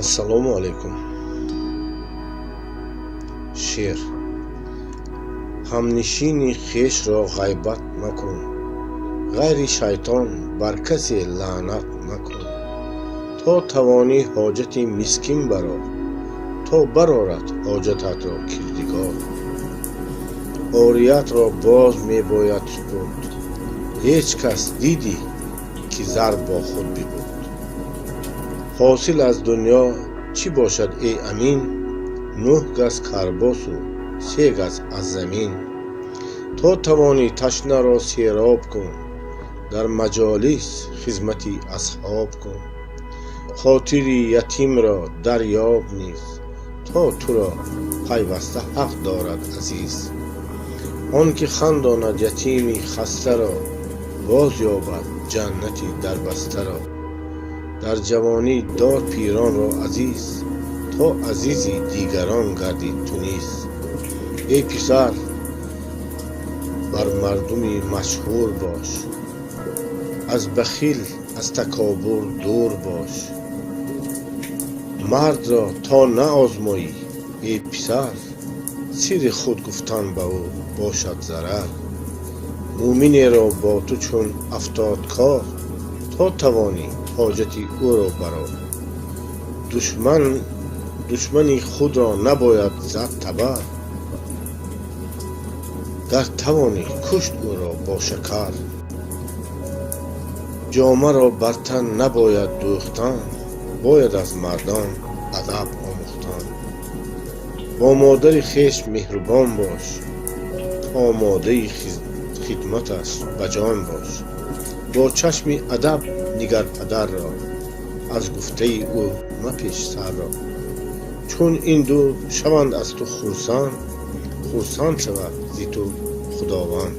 السلام علیکم. شعر: همنشین خویش را غیبت مکن، غیر شیطان بر کسی لعنت مکن. تا توانی حاجت مسکین برآر، تا برآرد حاجتت را کردگار. عاریت را باز می باید سپرد، هیچ کس دیدی که زر با خود ببرد. حاصل از دنیا چی باشد ای امین؟ 9 گز کرباس و 3 گز از زمین. تا توانی تشنه را سیراب کن، در مجالس خدمتی اصحاب کن. خاطر یتیم را دریاب نیز، تا تو را پیوسته حق دارد عزیز. آن که خنداند یتیمی خسته را، باز یابد جنتی در بسته را. در جوانی دار پیران را عزیز، تا عزیزی دیگران گردی تو نیز. ای پسر، بر مردمی مشهور باش، از بخیل از تکابر دور باش. مرد را تا نه آزمایی ای پسر، سر خود گفتن به او باشد ضرر. مومنی را با تو چون افتاد کار، تا توانی حاجتی او را برآر. دشمنی خود را نباید زد تبر، گر توانی کشت او را با شکر. جامه را بر تن نباید دوختن، باید از مردان ادب آموختن. با مادر خویش مهربان باش، آماده خدمتش بجان باش. با چشم ادب نگر پدر را، از گفته او مپیچ سر را. چون این دو شوند از تو خرسند، خرسند شود ز تو خداوند.